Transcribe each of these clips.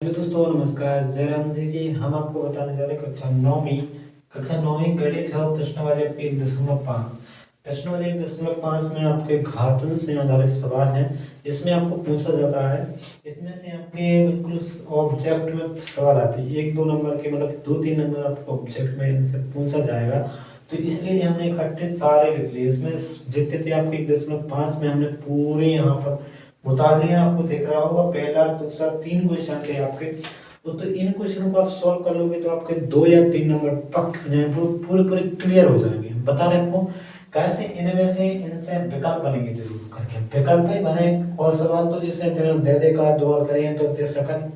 Hello दोस्तों, नमस्कार। जयराम जी हम आपको बताने जा रहे हैं कक्षा नौवीं गणित है प्रश्न वाले 1.5। प्रश्न वाले 1.5 में आपके घातन से आधारित सवाल है। इसमें आपको पूछा जाता है, इसमें से आपके बिल्कुल ऑब्जेक्ट में सवाल आते हैं। 1-2 नंबर के मतलब 2-3 नंबर आपको ऑब्जेक्ट में इनसे पूछा जाएगा। तो इसलिए हमने इकट्ठे सारे लिख लिए। इसमें जितने थे आपके 1.5 में हमने पूरे यहाँ पर उतार लिया। आपको दिख रहा होगा पहला दूसरा 3 क्वेश्चन थे आपके। तो इन क्वेश्चन को आप सॉल्व कर लोगे तो आपके 2 या 3 नंबर पक्के हो जाएंगे, पूरे पूरे क्लियर हो जाएंगे। बता रहे आपको कैसे इनमें से इनसे विकल्प बनेंगे। जरूर करके विकल्प ही बने और सवाल तो जैसे दे देगा 2 और करें तो दे सकत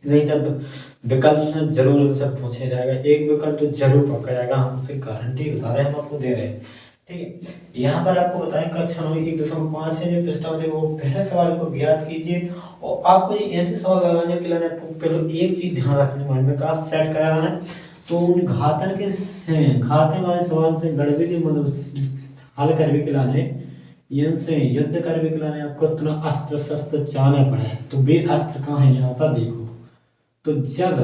नहीं, तब विकल्प में जरूर उनसे पूछा जाएगा। एक विकल्प तो जरूर पक्का जाएगा, हमसे गारंटी बता रहे हैं, हम आपको दे रहे हैं। ठीक है, यहाँ पर आपको बताएं कक्षा 9 1.5 से जो प्रश्न होते हैं वो पहले सवाल को ज्ञात कीजिए। और आपको ये ऐसे सवाल लगाने के लिए आपको पहले एक चीज ध्यान रखनी मन में का सेट कराना है। तो उन घातन के घाते वाले सवाल से गड़बड़ी मतलब हल कर भी खिलाने इनसे युद्ध कर भी खिलाने आपको इतना अस्त्र शस्त्र चाहना पड़े। तो वे अस्त्र कहाँ है यहाँ पर देखो। तो जब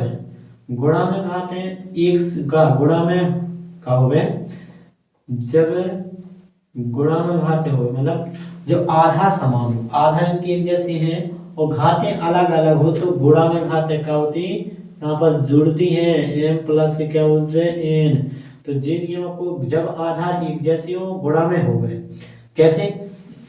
गुणा में घाते एक गुणा में का हुए, जब गुणा में घाते हुए मतलब जब आधा समान हो, आधा इनकी एक जैसी है और घाते अलग अलग हो तो गुणा में घाते क्या होती यहाँ पर जुड़ती है m प्लस क्या होते हैं n। तो जिन नियमों को जब आधार एक जैसे हो गुणा में हो गए। कैसे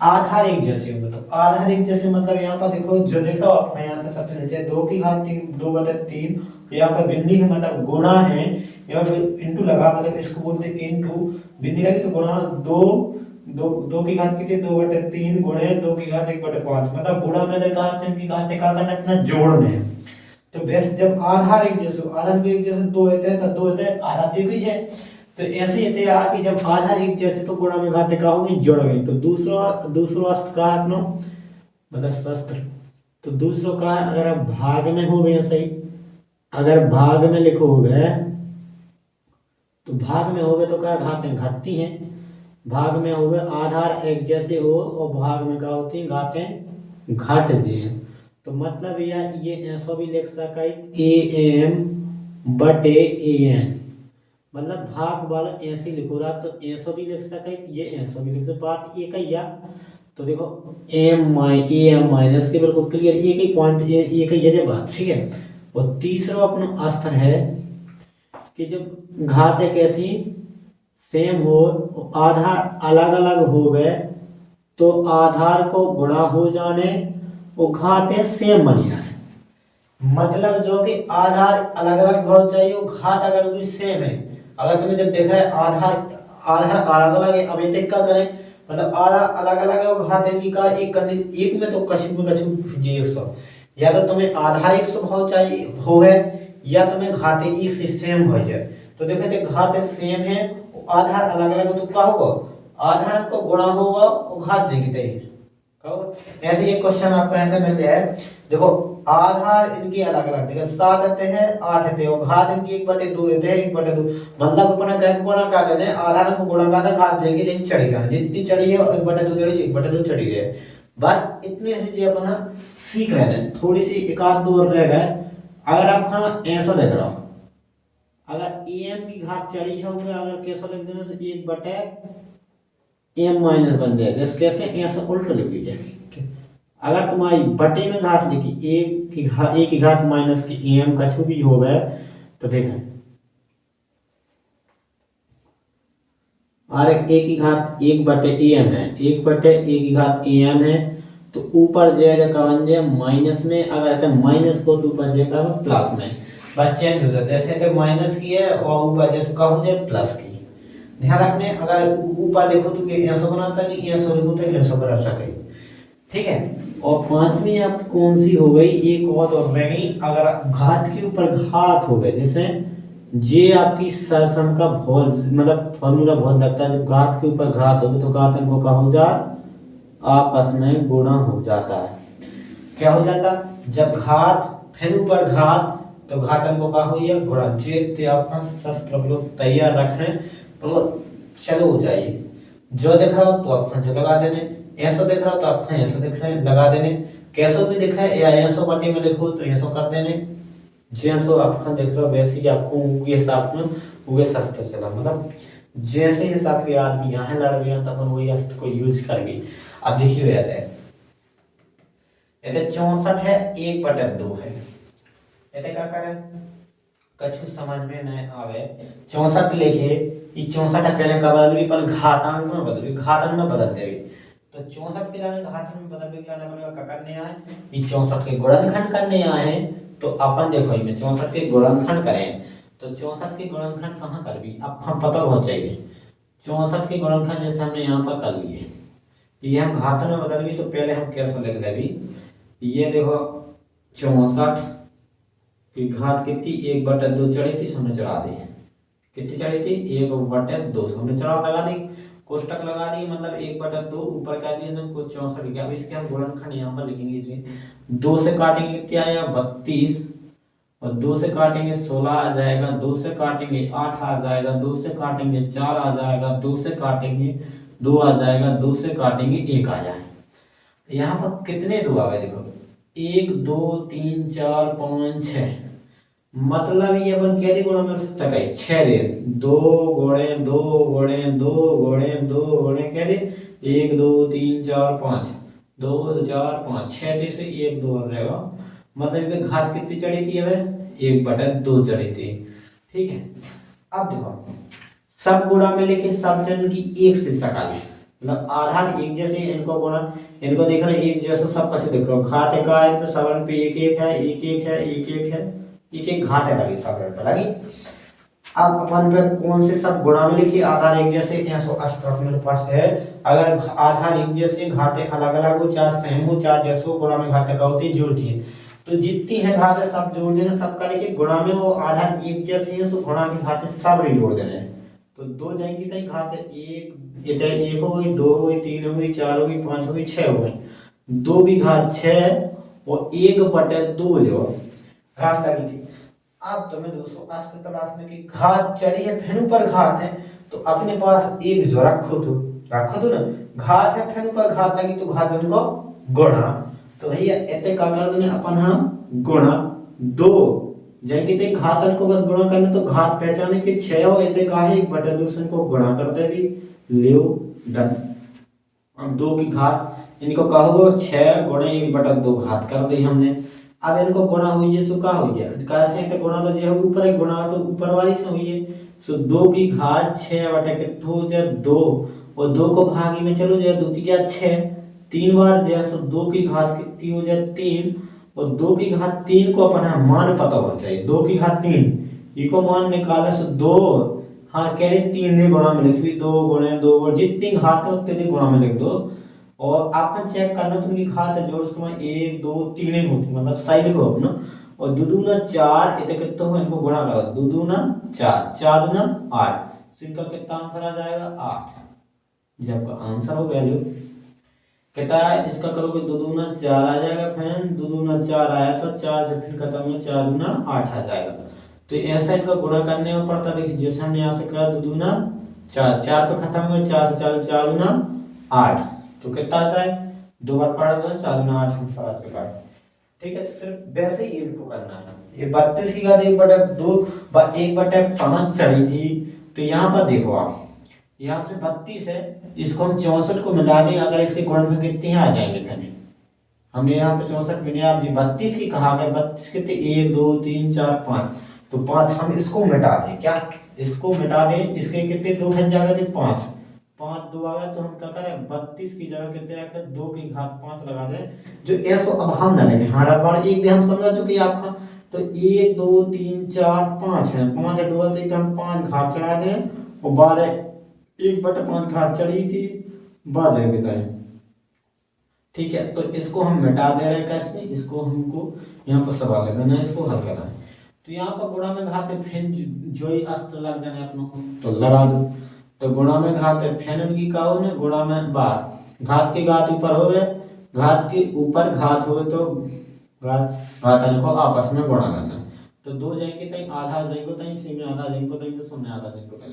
आधार एक जैसे हो, मतलब आधार एक जैसे मतलब यहाँ पर देखो जो देख रहे हो आप यहाँ पे सबसे नीचे 2 की घात 3 2/3 यहाँ पर बिंदी है मतलब गुणा है। यहाँ पे इंटू लगा मतलब इसको बोलते हैं इंटू बिंदी लगी तो गुणा 2 की घात कितनी 2/3 गुणे 2 की घात 1/5 मतलब गुणा में देखा 3 की घात क्या करना अपना जोड़ना है। तो बेस जब आधार एक जैसे आधार भी एक जैसे 2 होते हैं तो 2 होते हैं आधा तो एक ही है। तो ऐसे ही यार कि जब आधार एक जैसे तो गुणा में घाते का होगी जोड़ गई। तो दूसरा अस्त्र का अपना मतलब शस्त्र। तो दूसरों का अगर आप भाग में हो गए सही, अगर भाग में लिखोगे तो भाग में हो गए तो क्या घाते घटती हैं। भाग में हो गए आधार एक जैसे हो और भाग में क्या होती है घाते घट जे। तो मतलब ये ऐसा भी लिख सका am/an मतलब भाग वाला ऐसे लिखो रहा तो ऐसा भी लिख सके ये ऐसा भी लिख सकते बात एक ही या। तो देखो am माइनस के बिल्कुल क्लियर एक ही पॉइंट एक ही ये बात ठीक है। और तीसरा अपना अस्त्र है कि जब घात एक ऐसी सेम हो आधार अलग अलग हो गए तो आधार को गुणा हो जाने वो घाते सेम बन जाए। मतलब जो कि आधार अलग अलग भाव चाहिए वो घात अगर भी सेम है। अगर तुम्हें जब देखा है आधार अलग अलग है, अब ये क्या करें मतलब आधार अलग अलग है और घात की का एक करने एक में तो कछु में कछु ये 100 या तो तुम्हें आधार 100 भाव चाहिए हो है या तुम्हें घात एक से सेम हो जाए। तो देखो तो घात सेम है आधार अलग अलग है तो क्या होगा आधार को गुणा होगा और घात देंगे ऐसे ये क्वेश्चन आपको आंसर मिल जाए। देखो आधार इनकी अलग अलग देखो 7 आते हैं 8 आते हैं और घात इनकी 1/2 आते हैं 1/2 मतलब अपना क्या गुणा कर लेने आधार को गुणा करना घात जाएंगे लेकिन चढ़ेगा जितनी चढ़ी है 1/2 चढ़ी 1/2 चढ़ी है। बस इतने से जी अपना सीख रहे हैं। थोड़ी सी एक आध दो रह गए। अगर आप कहां ऐसा देख रहा हो अगर am की घात चढ़ी है अगर कैसा लिख देना तो 1/m माइनस बन जाएगा। इस कैसे ऐसा उल्टा लिख लीजिए। अगर तुम्हारी बटे में घात लिखी एक की घात माइनस की am का भी हो गया तो देखा और एक की घात 1/am है 1/a की घात am है तो ऊपर जाएगा का बन जाए माइनस में। अगर माइनस को तो ऊपर जाएगा प्लस में बस चेंज हो जाता है। ऐसे तो माइनस की है और ऊपर जैसे का हो जाए प्लस की। ध्यान रखने अगर ऊपर देखो तो ऐसा बना सके ऐसा लिखो तो ऐसा बना सके ठीक है। और पांचवी आप कौन सी हो गई एक और रह गई अगर घात के ऊपर घात हो गए जैसे ये आपकी सरसम का बहुत मतलब फॉर्मूला बहुत लगता है। जब घात के ऊपर घात हो तो घात इनको क्या हो जाता आपस में गुणा हो जाता है। क्या हो जाता जब घात फिर ऊपर घात तो घातन को क्या हो गया गुणा। जे अपना शस्त्र लोग तैयार रख रहे तो चलो हो जाइए। जो देख रहा हो तो अपना जो लगा देने ऐसा देख रहा हो तो अपना ऐसा देख रहे लगा देने। कैसो भी दिखा है या ऐसो पार्टी में देखो तो ऐसो कर देने जैसो आपका देख लो वैसे ही आपको ये हिसाब में वो सस्ते चला मतलब जैसे हिसाब के आदमी यहाँ लड़ गया तब अपन वही अस्त्र को यूज कर गई। अब देखिए रहता है ये 64 है 1/2 है ये क्या करें कछु समझ में नहीं आवे 64 लिखे ये 64 पहले का बदल पर घातांक में बदल घातन में बदल देवी तो 64 के जाने घातन में बदल के लाना पड़ेगा क्या करने आए ये 64 के गुणनखंड करने आए तो अपन देखो इसमें 64 के गुणनखंड करें तो 64 के गुणनखंड कहाँ कर भी अब हम पता होना चाहिए 64 के गुणनखंड जैसे हमने यहाँ पर कर लिए ये हम घातन में बदल गई तो पहले हम कैसे लिख देवी ये देखो 64 की घात कितनी 1/2 चढ़ी थी हमने चढ़ा दी कितनी चढ़ी थी 1/2 हमने चढ़ा लगा दी कोष्टक लगा दी मतलब 1/2 ऊपर का दिया ना कुछ 64 गया। अब इसके हम गुणनखंड यहाँ पर लिखेंगे इसमें 2 से काटेंगे कितना आएगा 32 और 2 से काटेंगे 16 आ जाएगा 2 से काटेंगे 8 आ जाएगा 2 से काटेंगे 4 आ जाएगा 2 से काटेंगे 2 आ जाएगा 2 से काटेंगे 1 आ जाएगा। यहाँ पर कितने 2 आ गए देखो 1 2 3 4 5 6 मतलब ये अपन क्या गुणा मिल सकता है 6 दे 2 गुणे 2 गुणे 2 गुणे 2 गुणे क्या दे 1 2 3 4 5 2 4 5 6 से 1 2 रहेगा मतलब ये घात कितनी चढ़ी थी अब 1/2 चढ़ी थी। ठीक है अब देखो सब गुणा में लेके सब जन की एक से सकाल में मतलब आधार एक जैसे इनको गुणा इनको देख रहे एक जैसे सब कैसे देख रहे हो घात एक है तो सवर्ण पे 1 1 है 1 1 है 1 1 है एक एक घात है लगी सब पर लगी। अब अपन पे कौन से सब गुणा में लिखी आधार एक जैसे 180 मेरे पास है अगर आधार एक जैसे घाते अलग अलग हो चार सेम हो चार जैसो गुणा में घाते का होती जोड़ती है तो जितनी है घात सब जोड़ देना सबका लिखे गुणा में वो आधार एक जैसे है सो गुणा की घाते सब जोड़ देने तो 2 जाएंगी तो घात एक ये एक हो गई 2 हो गई 3 हो गई 4 हो गई 5 हो गई 6 हो गई 2 की घात 6 और 1/2 जो घात लगी थी। अब तुम्हें दोस्तों आज के क्लास में की घात चढ़ी है फिर ऊपर घात है तो अपने पास एक जो रखो तो ना घात है फिर ऊपर घात लगी तो घात उनको गुणा तो भैया ऐसे क्या कर देने अपन हम गुणा 2 जाएंगे तो घातन को बस गुणा करने तो घात पहचाने के 6 हो ऐसे का है 1/2 को गुणा कर दे भी लियो डन। अब 2 की घात इनको कहो 6 गुणे 1/2 घात कर दी हमने। अब इनको गुणा हुई है सो का हुई है कैसे तो गुणा तो जो ऊपर ही गुणा तो ऊपर वाली से हुई है सो 2 की घात 6 बटे कितना हो जाए 2 और 2 को भागी में चलो जाए 2 की क्या 6 3 बार जाए सो 2 की घात कितनी हो जाए 3 और 2 की घात 3 को अपना मान पता होना चाहिए 2 की घात 3 इको मान निकाला सो 2 हाँ कह रहे 3 ने गुणा में लिख भी 2 गुणे 2 और जितनी घात है उतने गुणा में लिख दो और आपन चेक करना तो उनकी घात जोड़ उसके में 1 2 3 ही होती मतलब सही लिखो अपना और 2 दूना 4 इतने कितना हो इनको गुणा करो 2 दूना 4 4 दूना 8 तो इनका कितना आंसर आ जाएगा 8 ये आपका आंसर हो वैल्यू कितना है इसका करोगे 2 दूना 4 आ जाएगा फिर 2 दूना 4 आया तो 4 से फिर खत्म में 4 दूना 8 आ जाएगा तो ऐसा इनका गुणा करने में पड़ता देखिए जैसे हमने यहाँ से कहा 2 दूना 4 4 पे खत्म हुआ 4 से 4 4 दूना 8 तो कितना आता है 2 बार पढ़ा दो 4 दूना 8 आंसर आ चुका है। ठीक है सिर्फ वैसे ही इनको करना है ये 32 की घात 1/2 1/5 चढ़ी थी तो यहाँ पर देखो आप यहाँ पे 32 है इसको हम 64 को मिला दें अगर इसके गुणनखंड कितने आ जाएंगे फिर हमने यहाँ पे 64 मिले आप 32 की कहा गया 32 कितने 1 2 3 4 5 तो 5 हम इसको मिटा दें क्या इसको मिटा दें इसके कितने 2 हट जाएगा 5 5 2 आ गया तो हम क्या करें 32 की जगह कितने रखें 2 की घात 5 लगा दें जो ऐसो अब हम ना लेंगे हर बार एक भी हम समझा चुके हैं आपका तो 1 2 3 4 5 है 5 है 2 तो हम 5 घात चढ़ा दें और 12 1/5 घात चढ़ी थी बाजे बताएं। ठीक है तो इसको हम मिटा दे रहे हैं कैसे इसको हमको यहाँ पर सवाल लगाना है इसको हल करना है तो यहाँ पर गुणा में घात फिर जो ही अस्त्र लग जाने अपनों को तो लगा दो तो गुणा में घात फेन की का हो ना गुणा में बार घात की घात ऊपर हो गए घात के ऊपर घात हो तो घातन को आपस में गुणा करना तो 2 जाएंगे तई आधा जाएंगे तई सी में आधा जाएंगे तई तो सामने आधा जाएंगे तई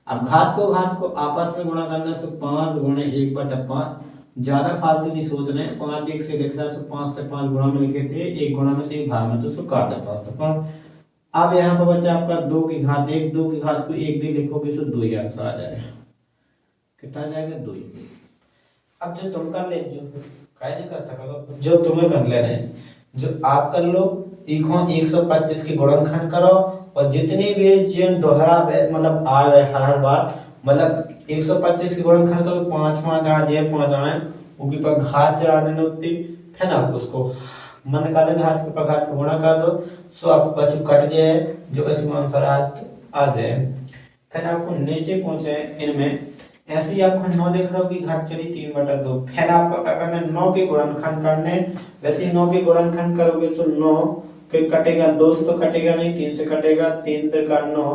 अब घात को आपस में गुणा करने से 5 गुणे 1/5 ज्यादा फालतू नहीं सोच रहे हैं। 5 1 से लिख रहा है तो 5 से 5 गुणा में लिखे थे, 1 गुणा में तो 1 भाग में तो उसको काट दे 5 से 5। अब यहाँ पर बचा आपका 2 की घात 1, 2 की घात को 1 भी लिखोगे तो 2 ही आंसर आ जाएगा। कितना आ जाएगा 2 ही। अब जो तुम कर ले, जो काहे नहीं कर सकोगे, जो तुम्हें कर ले रहे हैं, जो आप कर लो, 125 की गुणनखंड करो और जितनी भी जो दोहरा मतलब आ रहे हर बार, मतलब 125 की गुणनखंड करो, 5 5 आ जाए 5 आए, उनके पर घात चढ़ा देना उतनी, है ना, उसको मन का देना, हाथ के पर घात को गुणा कर दो, सो आपको पास कट जाए, जो इसमें आंसर आ जाए। फिर आपको नीचे पहुंचे इनमें ऐसे ही आपको 9 देख रहे हो कि घात चली 3/2, फिर आपको क्या करना है 9 के गुणनखंड करने। वैसे 9 के गुणनखंड करोगे तो 9 के कटेगा, 2 से तो कटेगा नहीं, 3 से कटेगा, 3 3 का 9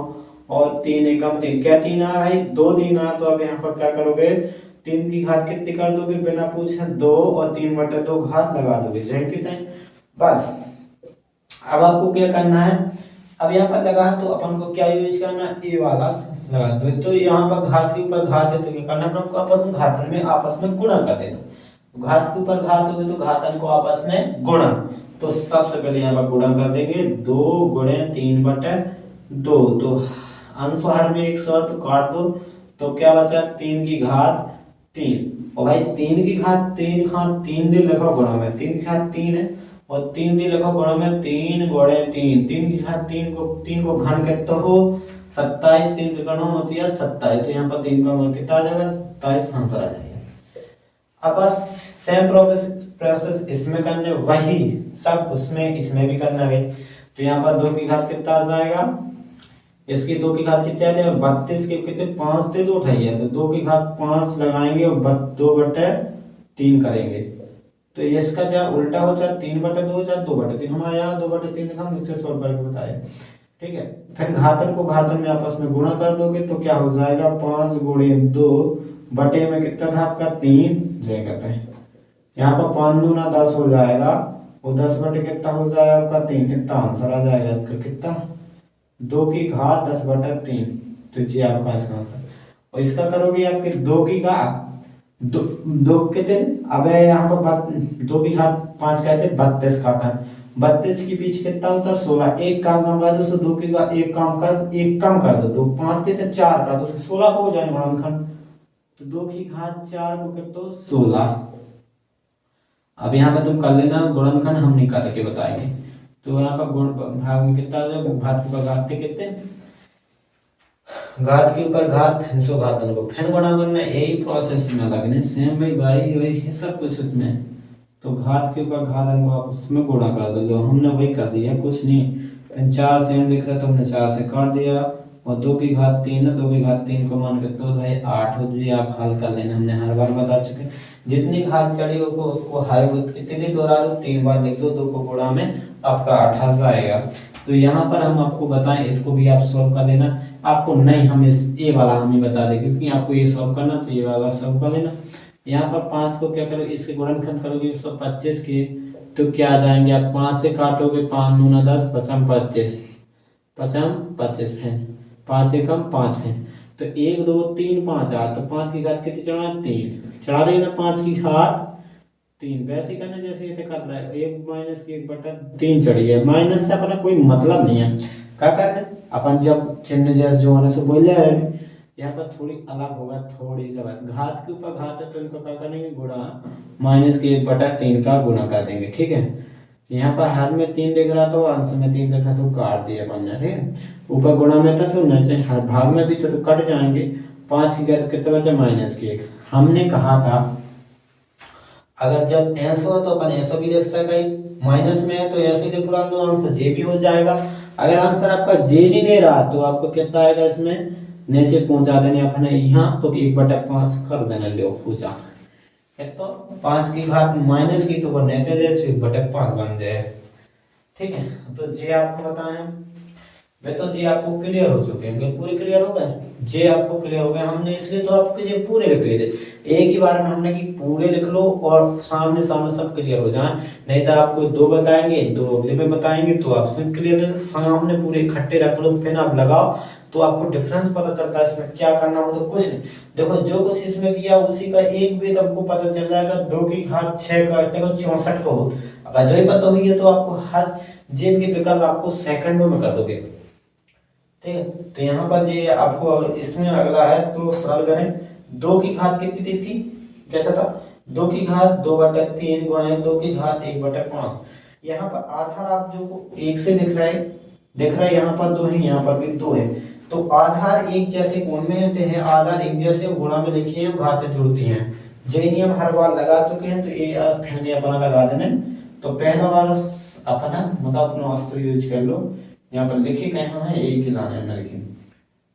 और 3 एकम 3, क्या 3 आ भाई 2 3 आ। तो अब यहाँ पर क्या करोगे 3 की घात कितनी कर दोगे बिना पूछे 2 और 3/2 घात लगा दोगे, जय कितने बस। अब आपको क्या करना है, अब यहाँ पर लगा तो अपन को क्या यूज करना है, ए वाला लगा दो। तो यहाँ पर घात के ऊपर घात है तो क्या करना है, अपन घातन में आपस में गुणा कर देना। घात के ऊपर घात होगी तो घातन को आपस में गुणा। तो सबसे पहले यहाँ पर गुणा कर देंगे, 2 गुणे 3/2, तो अनुसार में 100 तो काट दो, तो क्या बचा 3 की घात 3। और भाई 3 की घात 3 घात 3 दे लिखो गुणा में, 3 की घात 3 है और 3 दे लिखो गुणा में, 3 गुणे 3, 3 की घात 3 को घन करते हो 27, 3 त्रिकोण होती है 27, तो यहाँ पर 3 का मान कितना आ जाएगा 27 आंसर आ जाएगा। अब बस सेम प्रोसेस इसमें करने, वही सब उसमें इसमें भी करना है। तो यहाँ पर 2 की घात कितना आ जाएगा, इसकी 2 की घात कितनी आ जाएगा 32 के कितने 5 थे तो उठाइए, तो 2 की घात 5 लगाएंगे और 2/3 करेंगे। तो इसका क्या उल्टा हो जाए 3/2 जाए 2/3, हमारे यहाँ 2/3 लिखा, इससे सॉल्व करके बताए, ठीक है। फिर घातन को घातन में आपस में गुणा कर दोगे तो क्या हो जाएगा 5 गुणे 2 बटे में कितना था आपका 3 जय करते हैं। यहाँ पर 5 दूना 10 हो जाएगा और 10 बटे कितना हो जाएगा आपका 3, इतना आंसर आ जाएगा इसका कितना 2 की घात 10/3, तो जी आपका इसका आंसर। और इसका करोगे आपके 2 की घात 2 के दिन, अब यहाँ पर 2 की घात 5 कहते 32 का था, 32 के पीछे कितना होता है 16, एक काम कम कर दो, 2 की घात एक काम कर, एक कम कर दो, 2 5 थे तो 4 का, तो 16 को हो जाए गुणनखंड, तो 2 की घात 4 को कितना 16। अब यहाँ पर तुम कर लेना गुणनखंड, हम नहीं करके बताएंगे। तो यहाँ पर गुण भाग में कितना आ जाएगा, घात के ऊपर घात के कितने, घात के ऊपर घात फिर सो घात को फिर गुणा करना, यही प्रोसेस में लगने सेम भाई वही सब कुछ उसमें। तो घात के ऊपर घात को आप उसमें गुणा कर दो, हमने वही कर दिया कुछ नहीं। फिर 4 से हम लिख रहे तो हमने 4 से काट दिया और 2 की घात 3 है, 2 की घात 3 को मान के तो भाई 8 हो जाए, आप हल कर लेना, हमने हर बार बता चुके। जितनी घात चढ़ी उसको हाई कितनी दोहरा लो 3 बार लिख दो, 2 को गुणा में आपका 18 आएगा। तो यहाँ पर हम आपको बताएं, इसको भी आप सॉल्व कर लेना। आपको नहीं हम इस ए वाला हम ही बता दें, क्योंकि आपको ये सॉल्व करना तो ये वाला सॉल्व कर लेना। यहाँ पर 5 को क्या करोगे, इसके गुणनखंड करोगे 125 के, तो क्या आ जाएंगे आप 5 से काटोगे 5 दूना 10 पचम 25 पचम 25 फिर 5 एकम 5 फिर, तो 1 2 3 5 8, तो 5 की घात कितनी चढ़ा 3 चढ़ा देना, 5 की घात 3 वैसे करना जैसे ये कर रहा है, 1 माइनस की 1/3 चढ़ी है, माइनस से अपना कोई मतलब नहीं है। क्या करना अपन जब चिन्ह जैसे जो होने से बोल रहे हैं, यहाँ पर थोड़ी अलग होगा, थोड़ी सा बस, घात के ऊपर घात है तो इनको क्या करेंगे गुणा, माइनस के 1/3 का गुणा कर देंगे, ठीक है। यहाँ पर हाथ में 3 दिख रहा तो अंश में 3 देखा तो काट दिया बनना, ठीक है। ऊपर गुणा में था सुनना चाहिए, हर भाग में भी तो कट जाएंगे। 5 की घात कितना बचा -1, हमने कहा था अगर जब ऐसा हो तो अपन ऐसा भी लिख सके, माइनस में है तो ऐसे लिख रहा तो आंसर जे भी हो जाएगा। अगर आंसर आपका जे नहीं दे रहा तो आपको कितना आएगा, इसमें नीचे पहुंचा देने अपने यहाँ, तो 1/5 कर देना, लो पूछा तो 5 की घात माइनस की तो वो नीचे दे 1/5 बन जाए, ठीक है। तो जे आपको बताएं वे, तो जे आपको क्लियर हो चुके हैं, पूरे क्लियर हो गए, जे आपको क्लियर हो गए, हमने इसलिए तो आपके जे पूरे लिख लिए थे एक ही बार में, हमने कि पूरे लिख लो और सामने सामने सब क्लियर हो जाए, नहीं तो आपको 2 बताएंगे 2 अगले में बताएंगे तो आप सब क्लियर, सामने पूरे इकट्ठे रख लो, फिर आप लगाओ तो आपको डिफरेंस पता चलता है इसमें क्या करना हो। तो कुछ नहीं, देखो जो कुछ इसमें किया उसी का एक भी आपको पता चल जाएगा। 2 की घात 6 का देखो 64 को हो, अगर जो ही पता हुई है तो आपको हर जेब के विकल्प आपको सेकंडों में कर दोगे। ठीक है, तो यहाँ पर ये आपको इसमें अगला है तो सरल करें। 2 की घात कितनी थी इसकी, कैसा था, 2 की घात 2/3 गुणा 2 की घात 1/5। यहाँ पर आधार आप जो एक से दिख रहा है यहाँ पर 2 है, यहाँ पर भी 2 है। तो आधार एक जैसे कोण में होते हैं, आधार एक जैसे गुणा में लिखिए हैं, घातें जुड़ती हैं। जे नियम हर बार लगा चुके हैं तो ये फिर नहीं अपना लगा देने। तो पहला बार अपना मतलब अपना अस्त्र यूज कर लो, यहाँ पर लिखिए कहाँ है एक ही लाना है लिखिए।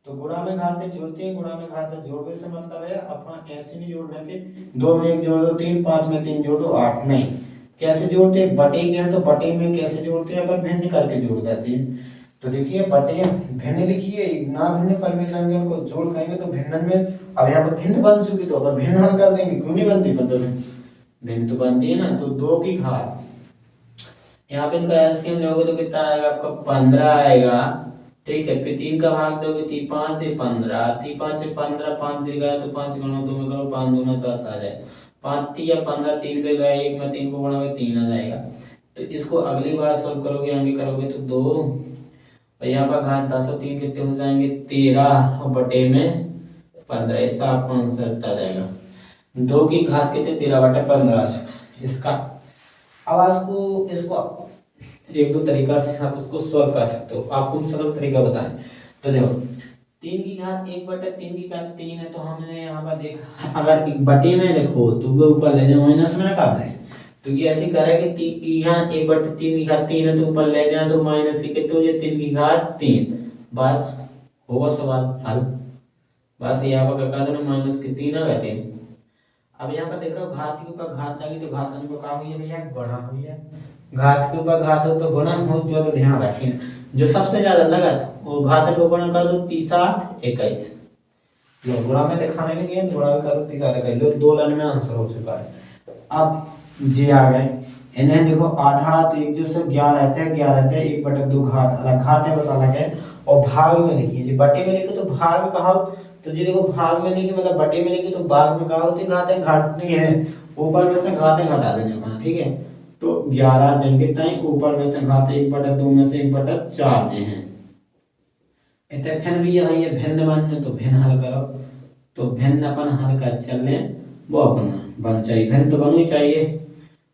तो गुणा में घातें जुड़ती हैं, गुणा में घातें जोड़ने से मतलब है अपना ऐसे नहीं जोड़ना कि 2 में 1 जोड़ दो 3, 5 में 3 जोड़ दो 8, नहीं। कैसे जोड़ते हैं, बटे के हैं तो बटे में कैसे जोड़ते हैं, अपन भिन्न करके जोड़ देते हैं। तो देखिए बटे भिन्न लिखिए, ना भिन्न परमेय संख्या को जोड़ करेंगे तो भिन्न में, अब यहाँ पर भिन्न बन चुकी तो अपन भिन्न हल कर देंगे, क्यों नहीं बनती, मतलब भिन्न तो बनती है ना। तो 2 की घात, यहाँ पे इनका एलसीएम लोगे तो कितना आएगा आपका 15 आएगा। ठीक है, फिर 3 का भाग दोगे 5 से 15, 5 से 15, 5 दिख गया तो 5 गुणा 2 में करो 5 दूना 10 आ जाए। 5 या 15 3 पे गए, 1 में 3 को गुणा 3 आ जाएगा। तो इसको अगली बार सॉल्व करोगे आगे करोगे तो 2 और यहाँ पर घात 10 और 3 कितने हो जाएंगे 13 और बटे में 15, इसका आपको आंसर आ जाएगा। 2 की घात कितने 13/15 इसका। अब आपको इसको एक दो तरीका से आप इसको सॉल्व कर सकते हो, आपको सरल तरीका बताएं। तो देखो 3 की घात 1/3 की घात 3 है, तो हमने यहाँ पर देखा अगर बटे में लिखो तो वो ऊपर ले जाओ माइनस में ना कर दें। तो ये ऐसे करें कि यहाँ 1/3 की घात 3 है तो ऊपर ले जाए तो माइनस की, तो ये 3 की घात 3, बस होगा सवाल हल। बस यहाँ पर कर देना माइनस की 3 आ गए 3। अब यहाँ पर देख रहे हो घात के ऊपर घात लगी तो घात को क्या हुई है भैया, गुणा हुई है। घात के ऊपर घात हो तो गुणा हो, जो तो ध्यान रखिए जो सबसे ज्यादा लगा वो घात को गुणा कर दो 30/21। लो गुणा में दिखाने के लिए गुणा कर दो 30/21, लो 2 लाइन में आंसर हो चुका है। अब जी आ गए, इन्हें देखो आधा तो एक जो से 11 रहते हैं 1/2 घात अलग घात है बस अलग है। और भाग में लिखिए, बटे में लिखे तो भाग कहा, तो जी देखो भाग में लिखी मतलब बटे में लिखी तो भाग में कहा होती घातें घाटनी है, ऊपर में से घातें घटा देने अपना। ठीक है, तो 11 जंगे तय ऊपर में से घातें 1/2 में से 1/4 जे हैं। इतने फिर भी ये भिन्न बनने तो भिन्न हल करो, तो भिन्न अपन हल कर चलने वो अपना बन चाहिए, भिन्न तो बननी चाहिए।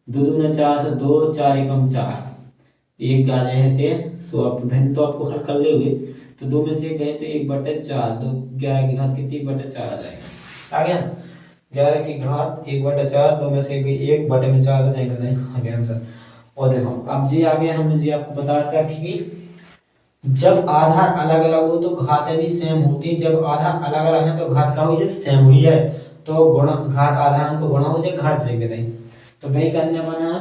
2 दूना 4 से 2, 4 एकम 4, एक गाजे है थे तो आप भिन्न तो आपको हल कर लोगे। तो 2 में से गए तो 1/4, तो 11 की घात कितनी 1/4 आ जाएगा, आ गया 11 की घात 1/4, 2 में से 1 बटे में 4 हो जाएगा, नहीं आ गया आंसर। और देखो अब जी आगे हमने जी आपको बताया था कि जब आधार अलग अलग हो तो घातें भी सेम होती, जब आधार अलग अलग है तो घात का हुई है सेम हुई है, तो गुणा घात आधार को गुणा हो जाए घात जाएंगे नहीं। तो वही करने बना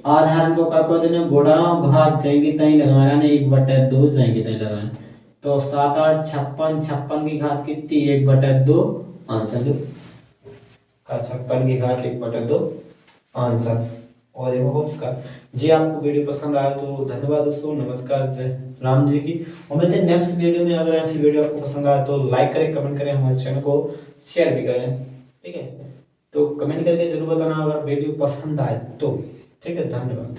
आधार को क्या कर देना गुणा घात जाएंगे तई लगाना ने 1/2 जाएंगे तई लगाना। तो 7 8 56, 56 की घात कितनी 1/2 आंसर दो का 56 की घात 1/2 आंसर। और देखो हो चुका जी। आपको वीडियो पसंद आया तो धन्यवाद दोस्तों, नमस्कार, जय राम जी की। और मिलते हैं नेक्स्ट वीडियो में। अगर ऐसी वीडियो आपको पसंद आया तो लाइक करें, कमेंट करें, हमारे चैनल को शेयर भी करें। ठीक है, तो कमेंट करके जरूर बताना अगर वीडियो पसंद आए तो। ठीक है, धन्यवाद।